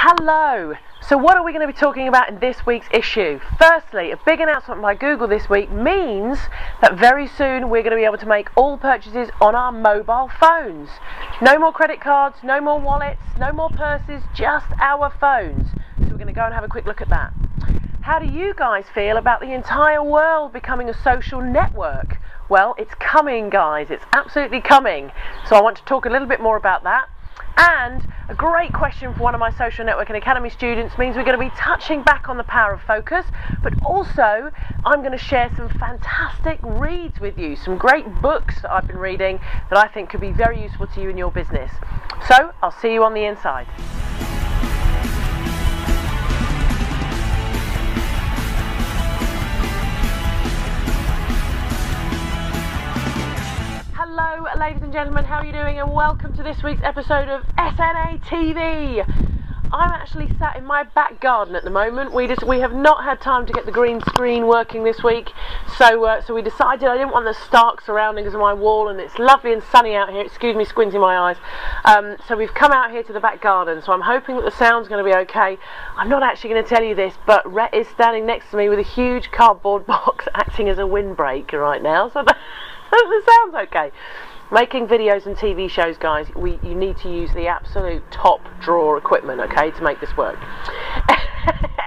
Hello! So what are we going to be talking about in this week's issue? Firstly, a big announcement by Google this week means that very soon we're going to be able to make all purchases on our mobile phones. No more credit cards, no more wallets, no more purses, just our phones. So we're going to go and have a quick look at that. How do you guys feel about the entire world becoming a social network? Well, it's coming, guys. It's absolutely coming. So I want to talk a little bit more about that. And a great question for one of my Social Networking Academy students means we're going to be touching back on the power of focus, but also I'm going to share some fantastic reads with you, some great books that I've been reading that I think could be very useful to you in your business. So I'll see you on the inside. Hello ladies and gentlemen, how are you doing, and welcome to this week's episode of SNAtv. I'm actually sat in my back garden at the moment. We have not had time to get the green screen working this week, so we decided I didn't want the stark surroundings of my wall, and it's lovely and sunny out here. Excuse me squinting my eyes. So we've come out here to the back garden, so I'm hoping that the sound's going to be okay. I'm not actually going to tell you this, but Rhett is standing next to me with a huge cardboard box acting as a windbreak right now, so the sound's okay. Making videos and TV shows, guys, you need to use the absolute top drawer equipment, okay, to make this work.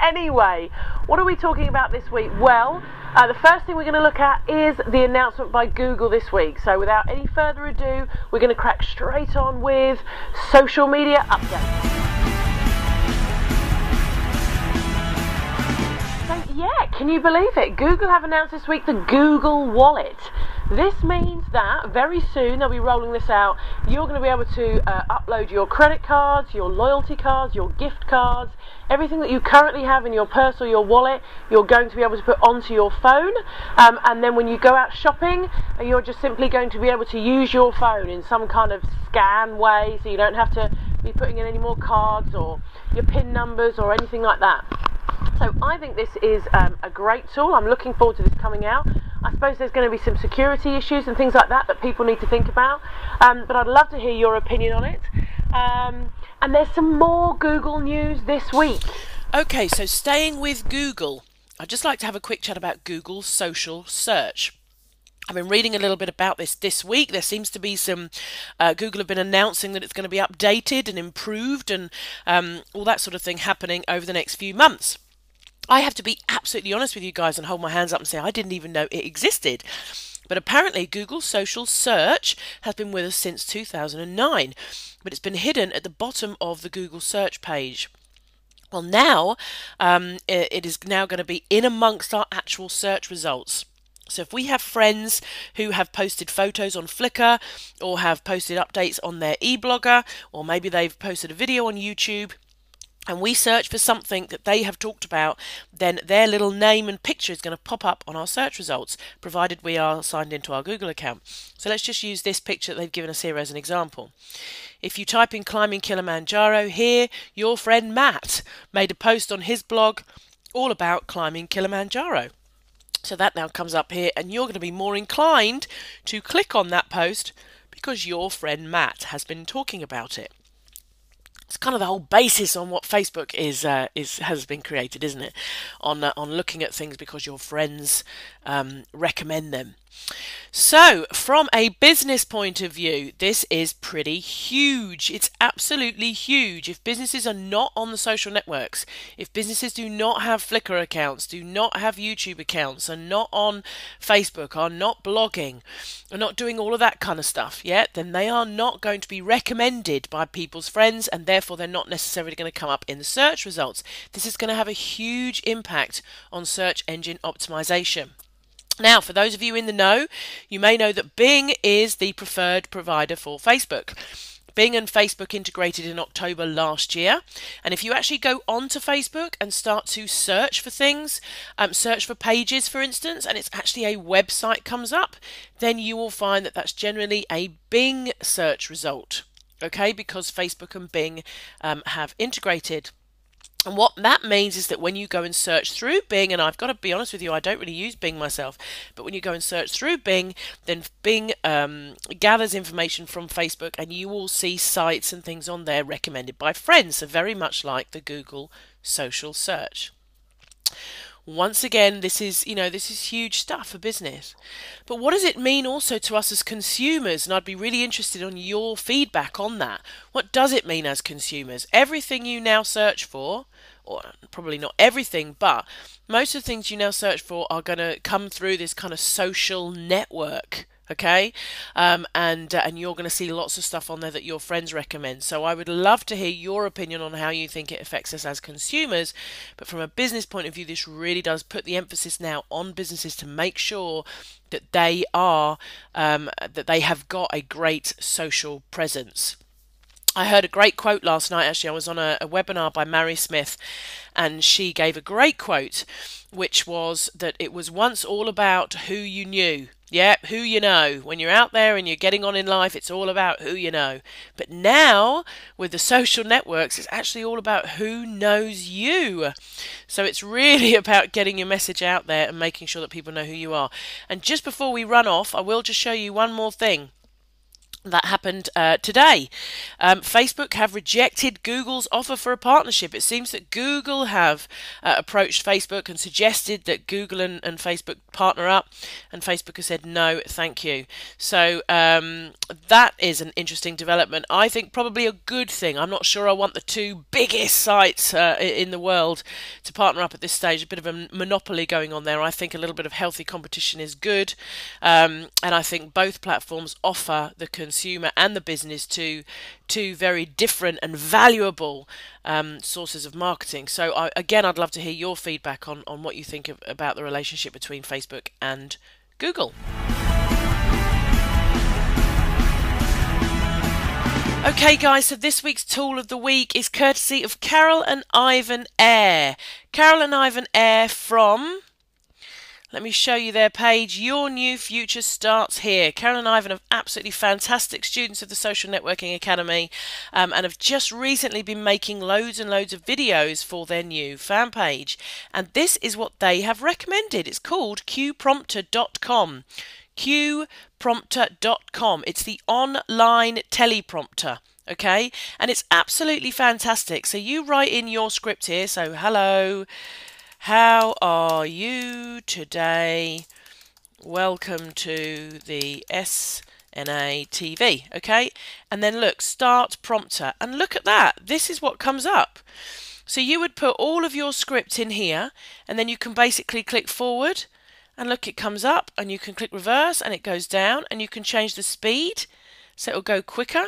Anyway, what are we talking about this week? Well, the first thing we're going to look at is the announcement by Google this week. So without any further ado, we're going to crack straight on with social media updates. So yeah, can you believe it? Google have announced this week the Google Wallet. This means that very soon they'll be rolling this out. You're going to be able to upload your credit cards, your loyalty cards, your gift cards, everything that you currently have in your purse or your wallet, you're going to be able to put onto your phone. And then when you go out shopping, you're just simply going to be able to use your phone in some kind of scan way, so you don't have to be putting in any more cards or your PIN numbers or anything like that. So I think this is a great tool. I'm looking forward to this coming out. I suppose there's going to be some security issues and things like that people need to think about, but I'd love to hear your opinion on it. And there's some more Google news this week. Okay, so staying with Google, I'd just like to have a quick chat about Google social search. I've been reading a little bit about this week. There seems to be some, Google have been announcing that it's going to be updated and improved and all that sort of thing happening over the next few months. I have to be absolutely honest with you guys and hold my hands up and say I didn't even know it existed. But apparently Google social search has been with us since 2009, but it's been hidden at the bottom of the Google search page. Well, now it is now going to be in amongst our actual search results. So if we have friends who have posted photos on Flickr or have posted updates on their e-blogger, or maybe they've posted a video on YouTube, and we search for something that they have talked about, then their little name and picture is going to pop up on our search results, provided we are signed into our Google account. So let's just use this picture that they've given us here as an example. If you type in climbing Kilimanjaro here, your friend Matt made a post on his blog all about climbing Kilimanjaro. So that now comes up here, and you're going to be more inclined to click on that post because your friend Matt has been talking about it. It's kind of the whole basis on what Facebook has been created, isn't it? On looking at things because your friends recommend them. So, from a business point of view, this is pretty huge. It's absolutely huge. If businesses are not on the social networks, if businesses do not have Flickr accounts, do not have YouTube accounts, are not on Facebook, are not blogging, are not doing all of that kind of stuff yet, then they are not going to be recommended by people's friends, and therefore they're not necessarily going to come up in the search results. This is going to have a huge impact on search engine optimization. Now, for those of you in the know, you may know that Bing is the preferred provider for Facebook. Bing and Facebook integrated in October last year, and if you actually go onto Facebook and start to search for things, search for pages for instance, and it's actually a website comes up, then you will find that that's generally a Bing search result, okay, because Facebook and Bing have integrated. And what that means is that when you go and search through Bing, and I've got to be honest with you, I don't really use Bing myself, but when you go and search through Bing, then Bing gathers information from Facebook, and you will see sites and things on there recommended by friends. So very much like the Google social search. Once again, this is huge stuff for business. But what does it mean also to us as consumers? And I'd be really interested on your feedback on that. What does it mean as consumers? Everything you now search for, or probably not everything, but most of the things you now search for are going to come through this kind of social network. Okay, and you're going to see lots of stuff on there that your friends recommend. So I would love to hear your opinion on how you think it affects us as consumers. But from a business point of view, this really does put the emphasis now on businesses to make sure that they have got a great social presence. I heard a great quote last night. Actually, I was on a webinar by Mary Smith, and she gave a great quote, which was that it was once all about who you knew. Yeah, who you know. When you're out there and you're getting on in life, it's all about who you know. But now, with the social networks, it's actually all about who knows you. So it's really about getting your message out there and making sure that people know who you are. And just before we run off, I will just show you one more thing that happened today. Facebook have rejected Google's offer for a partnership. It seems that Google have approached Facebook and suggested that Google and Facebook partner up, and Facebook has said no, thank you. So that is an interesting development. I think probably a good thing. I'm not sure I want the two biggest sites in the world to partner up at this stage. A bit of a monopoly going on there. I think a little bit of healthy competition is good, and I think both platforms offer the consumer and the business two very different and valuable sources of marketing. So again, I'd love to hear your feedback on what you think about the relationship between Facebook and Google. Okay guys, so this week's tool of the week is courtesy of Carol and Ivan Eyre. Carol and Ivan Eyre from... Let me show you their page. Your New Future Starts Here. Carol and Ivan are absolutely fantastic students of the Social Networking Academy, and have just recently been making loads and loads of videos for their new fan page. And this is what they have recommended. It's called qprompter.com. qprompter.com. It's the online teleprompter. Okay, and it's absolutely fantastic. So you write in your script here. So hello. How are you today? Welcome to the SNAtv, okay? And then look, start prompter, and look at that. This is what comes up. So you would put all of your script in here, and then you can basically click forward, and look, it comes up, and you can click reverse, and it goes down, and you can change the speed, so it'll go quicker.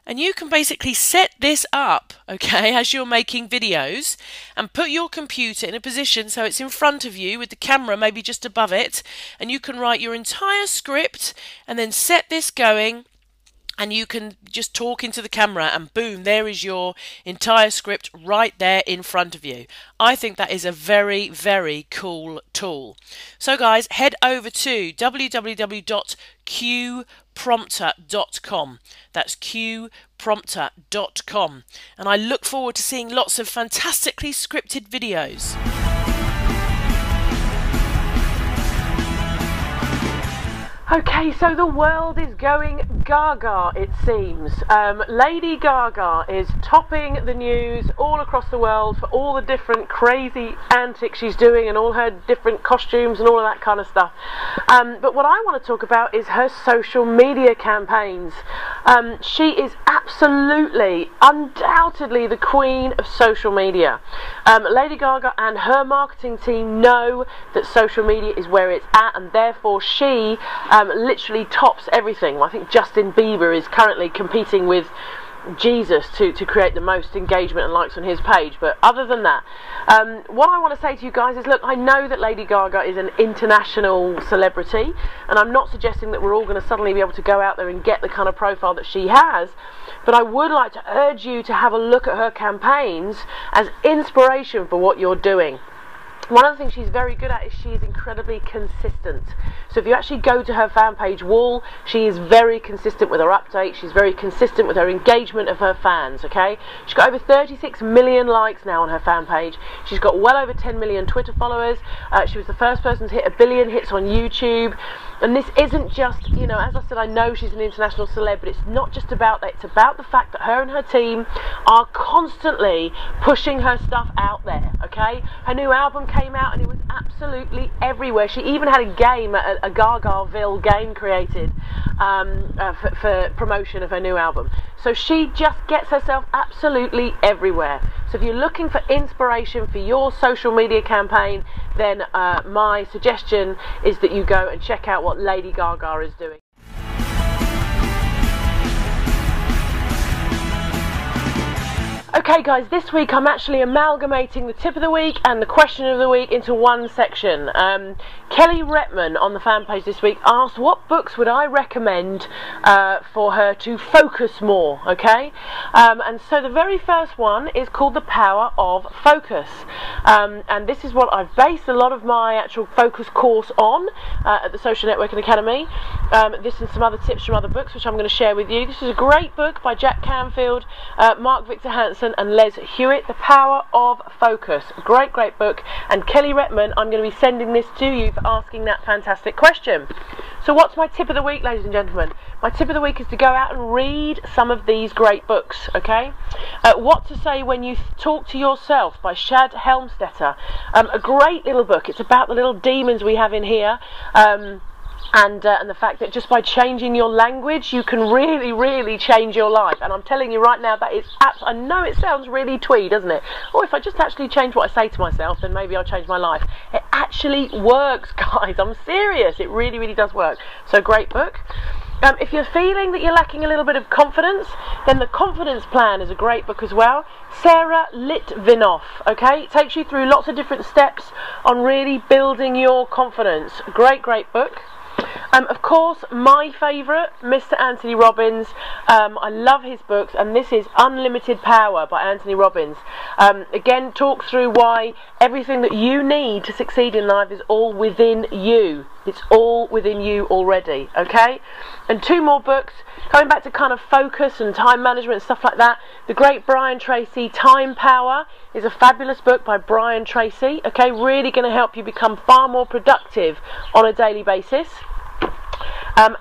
And you can basically set this up, okay, as you're making videos, and put your computer in a position so it's in front of you with the camera maybe just above it, and you can write your entire script and then set this going, and you can just talk into the camera, and boom, there is your entire script right there in front of you. I think that is a very, very cool tool. So guys, head over to www.qprompter.com. That's qprompter.com. And I look forward to seeing lots of fantastically scripted videos. Okay, so the world is going gaga, it seems. Lady Gaga is topping the news all across the world for all the different crazy antics she's doing and all her different costumes and all of that kind of stuff. But what I want to talk about is her social media campaigns. She is absolutely, undoubtedly the queen of social media. Lady Gaga and her marketing team know that social media is where it's at, and therefore she literally tops everything. I think Justin Bieber is currently competing with Jesus to create the most engagement and likes on his page. But other than that, what I want to say to you guys is, look, I know that Lady Gaga is an international celebrity, and I'm not suggesting that we're all going to suddenly be able to go out there and get the kind of profile that she has, but I would like to urge you to have a look at her campaigns as inspiration for what you're doing. one of the things she's very good at is she is incredibly consistent. So if you actually go to her fan page wall, she is very consistent with her updates. She's very consistent with her engagement of her fans, okay? She's got over 36 million likes now on her fan page. She's got well over 10 million Twitter followers. She was the first person to hit 1 billion hits on YouTube. And this isn't just, you know, as I said, I know she's an international celeb, but it's not just about that. It's about the fact that her and her team are constantly pushing her stuff out there, okay? Her new album came out and it was absolutely everywhere. She even had a game, a Gagaville game created for promotion of her new album. So she just gets herself absolutely everywhere. So if you're looking for inspiration for your social media campaign, then my suggestion is that you go and check out what Lady Gaga is doing. Okay guys, this week I'm actually amalgamating the tip of the week and the question of the week into one section. Kelly Retman on the fan page this week asked what books would I recommend for her to focus more, okay? And so the very first one is called The Power of Focus. And this is what I've based a lot of my actual focus course on at the Social Networking Academy. This and some other tips from other books which I'm going to share with you. This is a great book by Jack Canfield, Mark Victor Hansen and Les Hewitt, The Power of Focus. Great book. And Kelly Retman, I'm going to be sending this to you for asking that fantastic question. So what's my tip of the week, ladies and gentlemen? My tip of the week is to go out and read some of these great books, okay? What to Say When You Talk to Yourself by Shad Helmstetter. A great little book. It's about the little demons we have in here. And the fact that just by changing your language you can really change your life. And I'm telling you right now, that is I know it sounds really twee, doesn't it? Or if I just actually change what I say to myself, then maybe I'll change my life. It actually works, guys. I'm serious. It really does work. So great book. If you're feeling that you're lacking a little bit of confidence, then The Confidence Plan is a great book as well. Sarah Litvinoff, okay? It takes you through lots of different steps on really building your confidence. Great book. Of course, my favourite, Mr. Anthony Robbins. I love his books, and this is Unlimited Power by Anthony Robbins. Again, talks through why everything that you need to succeed in life is all within you. It's all within you already, okay? And two more books, going back to kind of focus and time management and stuff like that. The great Brian Tracy, Time Power, is a fabulous book by Brian Tracy, okay? Really going to help you become far more productive on a daily basis.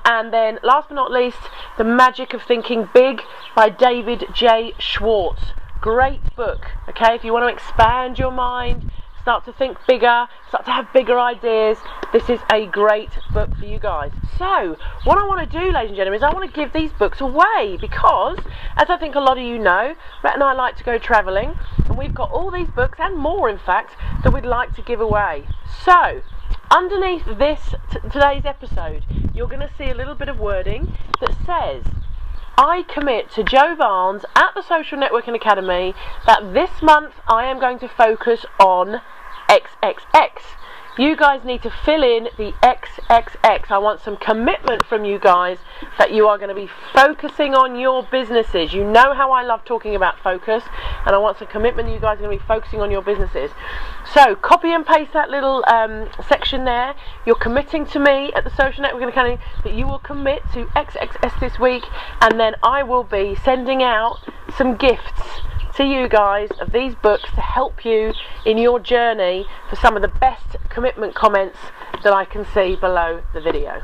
And then, last but not least, The Magic of Thinking Big by David J. Schwartz. Great book, okay? If you want to expand your mind, start to think bigger, start to have bigger ideas, this is a great book for you guys. So, what I want to do, ladies and gentlemen, is I want to give these books away because, as I think a lot of you know, Rhett and I like to go travelling, and we've got all these books, and more in fact, that we'd like to give away. So, underneath this today's episode, you're going to see a little bit of wording that says, I commit to Joe Barnes at the Social Networking Academy that this month I am going to focus on XXX. You guys need to fill in the XXX. I want some commitment from you guys that you are going to be focusing on your businesses. You know how I love talking about focus, and I want some commitment that you guys are going to be focusing on your businesses. So copy and paste that little section there. You're committing to me at the Social Networking Academy that you will commit to XXS this week, and then I will be sending out some gifts to you guys of these books to help you in your journey for some of the best commitment comments that I can see below the video.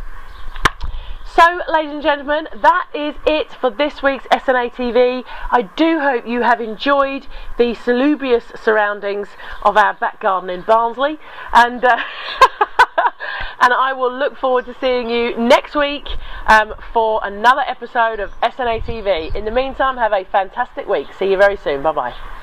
So, ladies and gentlemen, that is it for this week's SNAtv. I do hope you have enjoyed the salubrious surroundings of our back garden in Barnsley, and and I will look forward to seeing you next week for another episode of SNAtv. In the meantime, have a fantastic week. See you very soon. Bye bye.